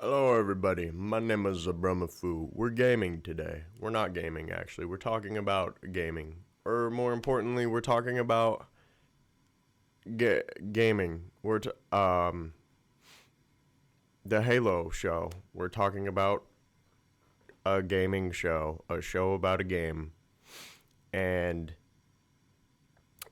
Hello everybody, my name is Abramafu. We're gaming today. We're not gaming actually, we're talking about gaming. Or more importantly, we're talking about gaming. The Halo show. We're talking about a gaming show, a show about a game. And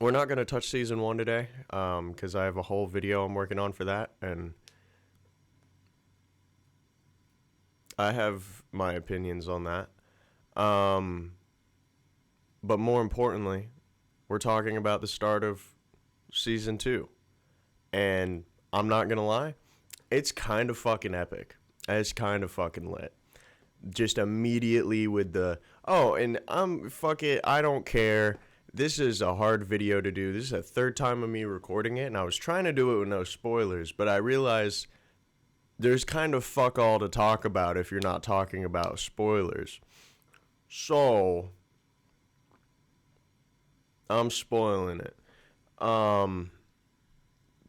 we're not going to touch season 1 today, because I have a whole video I'm working on for that, and I have my opinions on that. But more importantly, we're talking about the start of season 2. And I'm not going to lie, it's kind of fucking epic. It's kind of fucking lit. Just immediately with and fuck it, I don't care. This is a hard video to do. This is the third time of me recording it, and I was trying to do it with no spoilers, but I realized there's kind of fuck all to talk about if you're not talking about spoilers. So, I'm spoiling it. But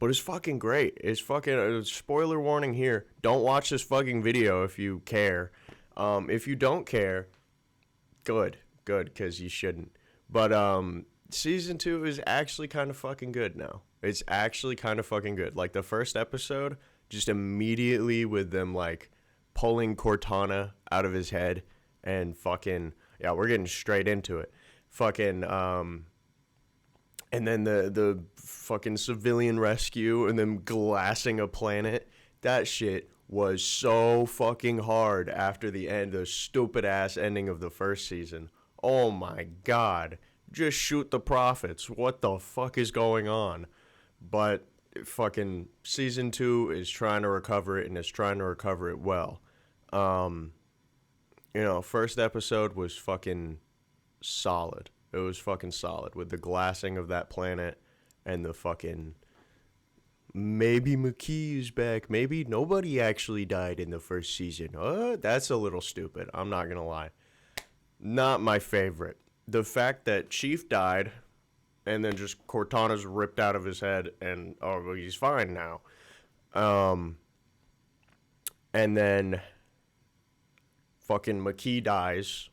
it's fucking great. It's fucking spoiler warning here. Don't watch this fucking video if you care. If you don't care, good, because you shouldn't. But season 2 is actually kind of fucking good now. It's actually kind of fucking good. Like the first episode, just immediately with them like pulling Cortana out of his head and fucking, yeah, we're getting straight into it. Fucking and then the fucking civilian rescue and them glassing a planet. That shit was so fucking hard after the end, the stupid ass ending of the first season. Oh my god. Just shoot the prophets. What the fuck is going on? But fucking season 2 is trying to recover it, and it's trying to recover it well. First episode was fucking solid. It was fucking solid with the glassing of that planet and the fucking maybe McKee is back. Maybe nobody actually died in the first season. That's a little stupid. I'm not gonna lie. Not my favorite. The fact that Chief died and then just Cortana's ripped out of his head and he's fine now. And then fucking McKee dies.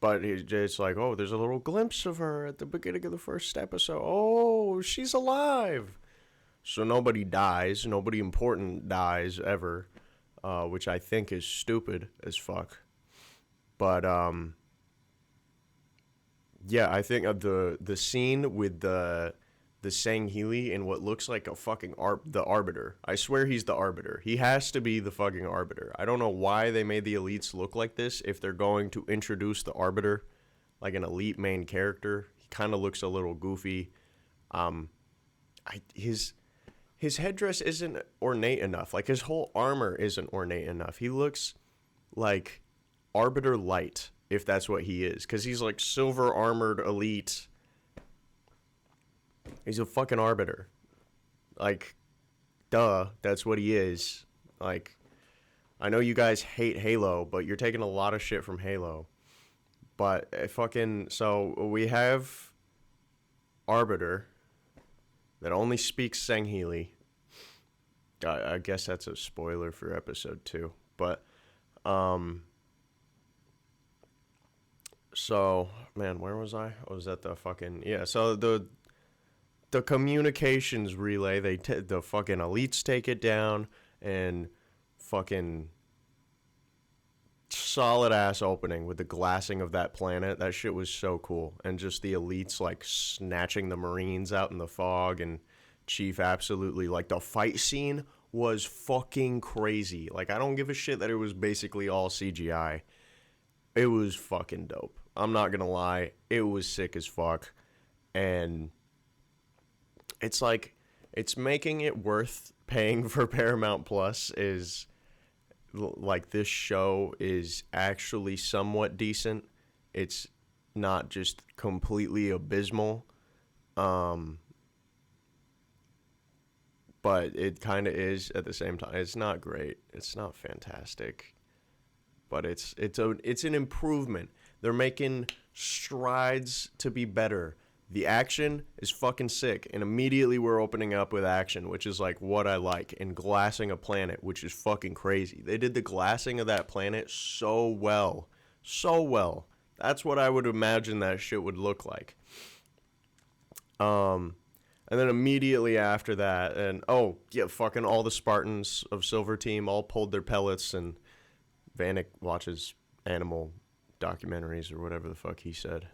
But it's like, oh, there's a little glimpse of her at the beginning of the first episode. Oh, she's alive. So nobody dies. Nobody important dies ever, which I think is stupid as fuck. But, yeah, I think the scene with the Sangheili and what looks like a fucking the Arbiter. I swear he's the Arbiter. He has to be the fucking Arbiter. I don't know why they made the elites look like this if they're going to introduce the Arbiter like an elite main character. He kind of looks a little goofy. His headdress isn't ornate enough. Like his whole armor isn't ornate enough. He looks like Arbiter Light, if that's what he is, because he's like silver armored elite. He's a fucking Arbiter. Like, duh, that's what he is. Like, I know you guys hate Halo, but you're taking a lot of shit from Halo. But so we have Arbiter that only speaks Sangheili. I guess that's a spoiler for episode 2. But, so, man, where was I? I was at the fucking, yeah, so the communications relay, the fucking elites take it down, and fucking solid ass opening with the glassing of that planet. That shit was so cool. And just the elites like snatching the Marines out in the fog, and Chief absolutely, like, the fight scene was fucking crazy. Like, I don't give a shit that it was basically all CGI. It was fucking dope. I'm not gonna lie, it was sick as fuck. And it's like, it's making it worth paying for Paramount Plus. Is like, this show is actually somewhat decent. It's not just completely abysmal. But it kind of is at the same time. It's not great. It's not fantastic. But it's an improvement. They're making strides to be better. The action is fucking sick, and immediately we're opening up with action, which is like what I like, and glassing a planet, which is fucking crazy. They did the glassing of that planet so well. So well. That's what I would imagine that shit would look like. And then immediately after that, and oh, yeah, fucking all the Spartans of Silver Team all pulled their pellets, and Vanek watches animal documentaries or whatever the fuck he said.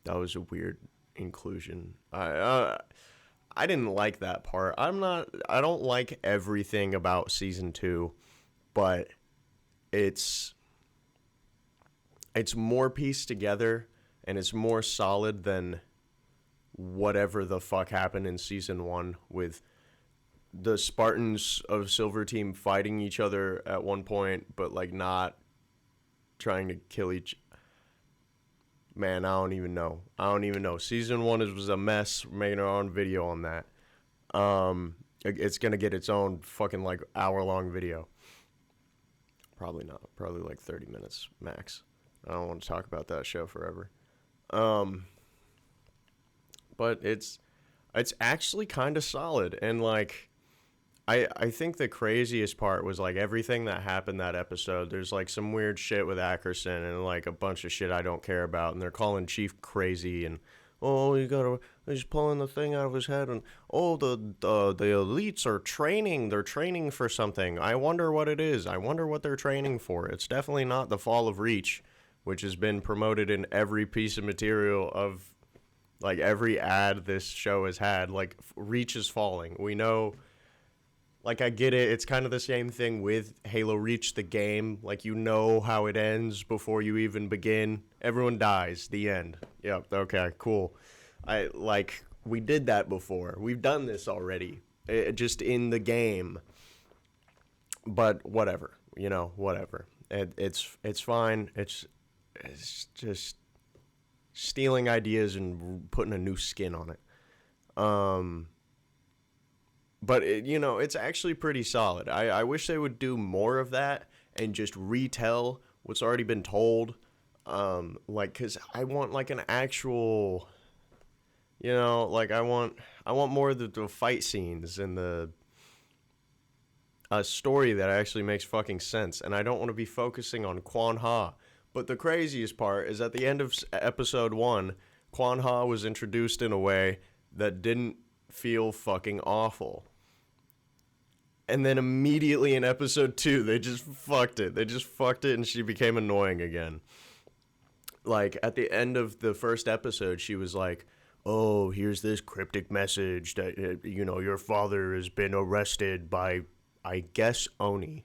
That was a weird inclusion. I didn't like that part. I don't like everything about season 2, but it's more pieced together and it's more solid than whatever the fuck happened in season 1 with the Spartans of Silver Team fighting each other at one point, but like not trying to kill each. Man, I don't even know. Season 1 was a mess. We're making our own video on that. It's gonna get its own fucking like hour-long video. Probably not. Probably like 30 minutes max. I don't want to talk about that show forever. But it's actually kind of solid, and like I think the craziest part was like everything that happened that episode. There's like some weird shit with Ackerson and like a bunch of shit I don't care about, and they're calling Chief crazy, and oh, he's pulling the thing out of his head, and oh, the elites are training. They're training for something. I wonder what it is. I wonder what they're training for. It's definitely not the fall of Reach, which has been promoted in every piece of material of like every ad this show has had. Like Reach is falling. We know. Like, I get it. It's kind of the same thing with Halo Reach, the game. Like, you know how it ends before you even begin. Everyone dies. The end. Yep. Okay, cool. We did that before. We've done this already. Just in the game. But whatever. Whatever. It's fine. It's just stealing ideas and putting a new skin on it. But, it's actually pretty solid. I wish they would do more of that and just retell what's already been told. Because I want, like, an actual, I want more of the fight scenes and a story that actually makes fucking sense. And I don't want to be focusing on Quan Ha. But the craziest part is at the end of episode 1, Quan Ha was introduced in a way that didn't feel fucking awful. And then immediately in episode 2, they just fucked it. And she became annoying again. Like, at the end of the first episode, she was like, oh, here's this cryptic message that, your father has been arrested by, I guess, Oni.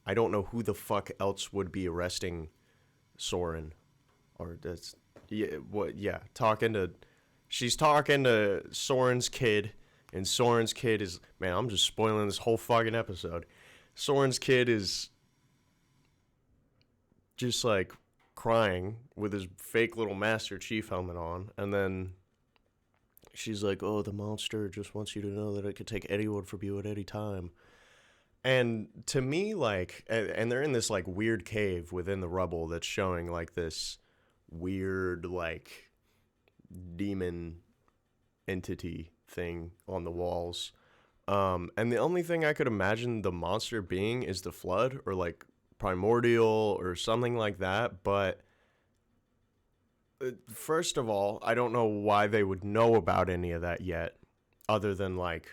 I don't know who the fuck else would be arresting Soren. Or that's, she's talking to Soren's kid. And Soren's kid is... Man, I'm just spoiling this whole fucking episode. Soren's kid is just, like, crying with his fake little Master Chief helmet on. And then she's like, oh, the monster just wants you to know that it could take anyone from you at any time. And to me, like... And they're in this, like, weird cave within the rubble that's showing, like, this weird, like, demon entity thing on the walls, and the only thing I could imagine the monster being is the flood or like primordial or something like that. But first of all, I don't know why they would know about any of that yet, other than like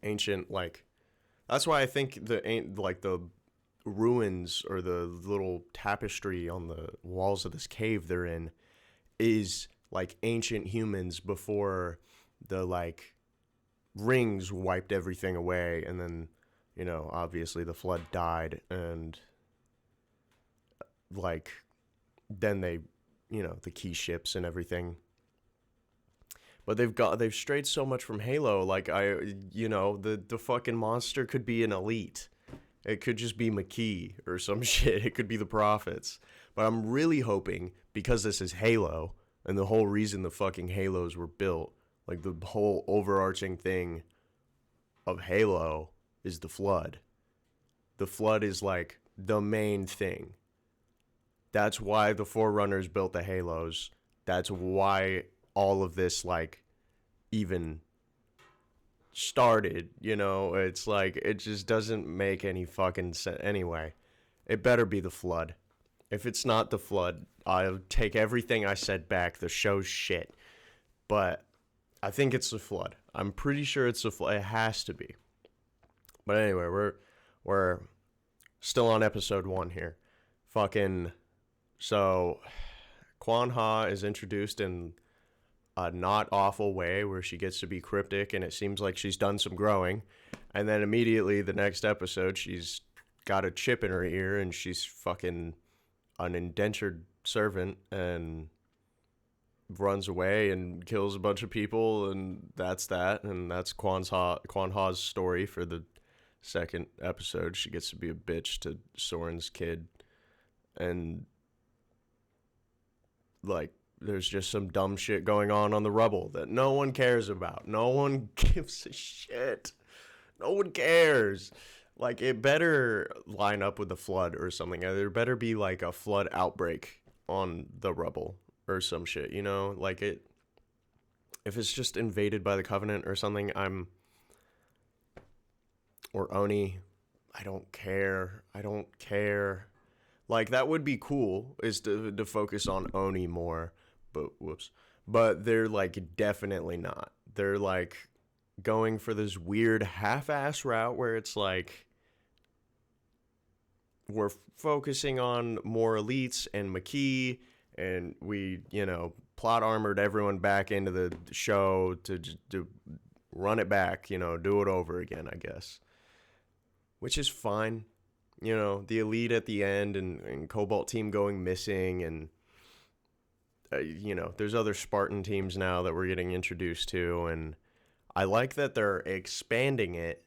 ancient, like that's why I think the ruins or the little tapestry on the walls of this cave they're in is like ancient humans before the like rings wiped everything away, and then obviously the flood died, and like then they the key ships and everything. But they've strayed so much from Halo. Like the fucking monster could be an elite. It could just be McKee or some shit. It could be the Prophets. But I'm really hoping, because this is Halo, and the whole reason the fucking Halos were built, like the whole overarching thing of Halo is the Flood. The Flood is like the main thing. That's why the Forerunners built the Halos. That's why all of this, like, even started, you know? It's like, it just doesn't make any fucking sense. Anyway, it better be the Flood. If it's not the Flood, I'll take everything I said back. The show's shit. But I think it's the Flood. I'm pretty sure it's the Flood. It has to be. But anyway, we're still on episode 1 here. Fucking, so Kwan Ha is introduced in a not awful way where she gets to be cryptic and it seems like she's done some growing. And then immediately the next episode, she's got a chip in her ear and she's fucking an indentured servant and runs away and kills a bunch of people, and that's that. And that's Kwan Ha's story for the second episode. She gets to be a bitch to Soren's kid, and like there's just some dumb shit going on the rubble that no one cares about. No one gives a shit. No one cares. Like, it better line up with the Flood or something. There better be like a flood outbreak on the rubble or some shit, you know? Like, if it's just invaded by the Covenant or something, or Oni, I don't care. Like, that would be cool, is to focus on Oni more, but they're like definitely not. They're like going for this weird half-ass route where it's like we're focusing on more elites and McKee, and we, you know, plot armored everyone back into the show to run it back, you know, do it over again, I guess. Which is fine. You know, the elite at the end and Cobalt team going missing, and you know, there's other Spartan teams now that we're getting introduced to, and I like that they're expanding it,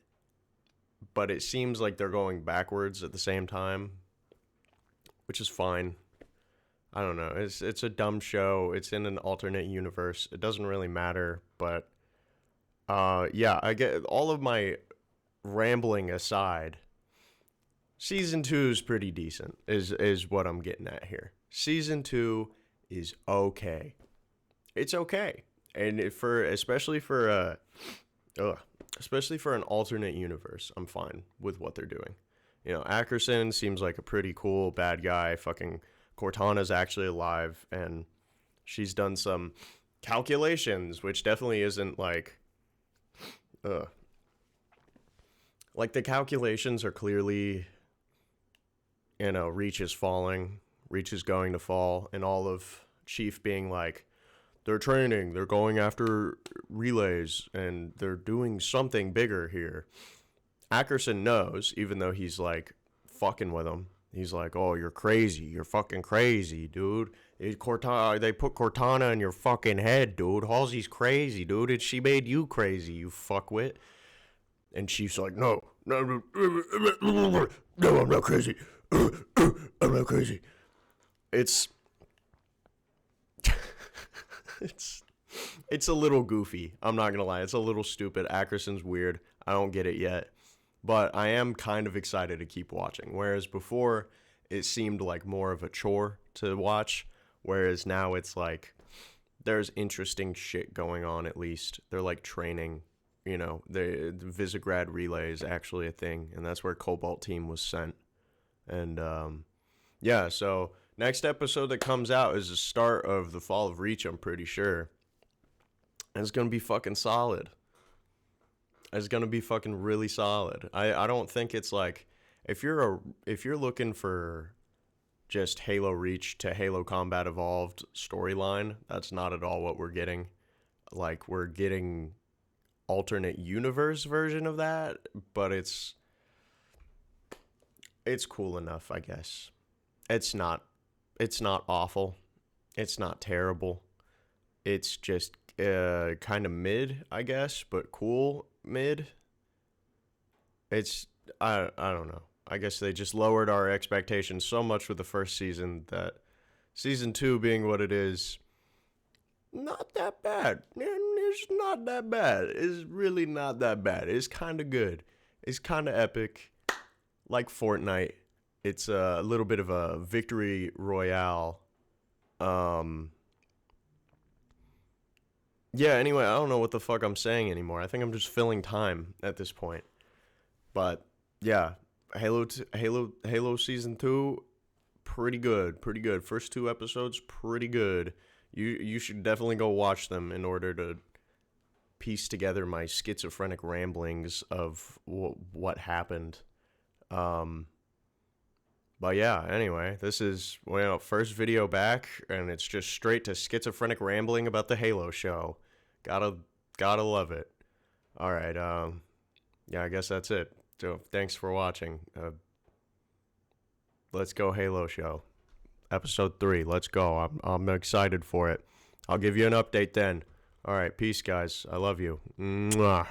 but it seems like they're going backwards at the same time, which is fine. I don't know. It's a dumb show. It's in an alternate universe. It doesn't really matter, but yeah, I get all of my rambling aside. Season 2 is pretty decent, is what I'm getting at here. Season 2 is okay. It's okay. And especially for an alternate universe, I'm fine with what they're doing. You know, Ackerson seems like a pretty cool bad guy. Fucking Cortana's actually alive, and she's done some calculations, which definitely isn't like the calculations are clearly, you know, Reach is falling, Reach is going to fall, and all of Chief being like, they're training, they're going after relays, and they're doing something bigger here. Ackerson knows, even though he's like fucking with him. He's like, oh, you're crazy, you're fucking crazy, dude. They put Cortana in your fucking head, dude. Halsey's crazy, dude, and she made you crazy, you fuckwit. And Chief's like, no, I'm not crazy. I'm not crazy. It's a little goofy. I'm not gonna lie. It's a little stupid. Ackerson's weird. I don't get it yet. But I am kind of excited to keep watching. Whereas before, it seemed like more of a chore to watch. Whereas now it's like, there's interesting shit going on at least. They're like training. You know, the Visegrad relay is actually a thing. And that's where Cobalt team was sent. And yeah, so next episode that comes out is the start of the fall of Reach, I'm pretty sure. And it's going to be fucking solid. It's going to be fucking really solid. I don't think it's like, if you're looking for just Halo Reach to Halo Combat Evolved storyline, that's not at all what we're getting. Like, we're getting alternate universe version of that, but it's cool enough, I guess. It's not awful. It's not terrible. It's just kind of mid, I guess, but cool mid. It's I don't know. I guess they just lowered our expectations so much with the first season that season 2 being what it is, not that bad. It's not that bad. It's really not that bad. It's kind of good. It's kind of epic, like Fortnite. It's a little bit of a victory royale. Um, yeah. Anyway, I don't know what the fuck I'm saying anymore. I think I'm just filling time at this point. But yeah, Halo season 2, pretty good, pretty good. First 2 episodes, pretty good. You should definitely go watch them in order to piece together my schizophrenic ramblings of what happened. Um, but yeah, anyway, this is first video back, and it's just straight to schizophrenic rambling about the Halo show. Gotta gotta love it. All right, yeah, I guess that's it. So thanks for watching. Let's go Halo show, episode 3. Let's go. I'm excited for it. I'll give you an update then. All right, peace, guys. I love you. Mwah.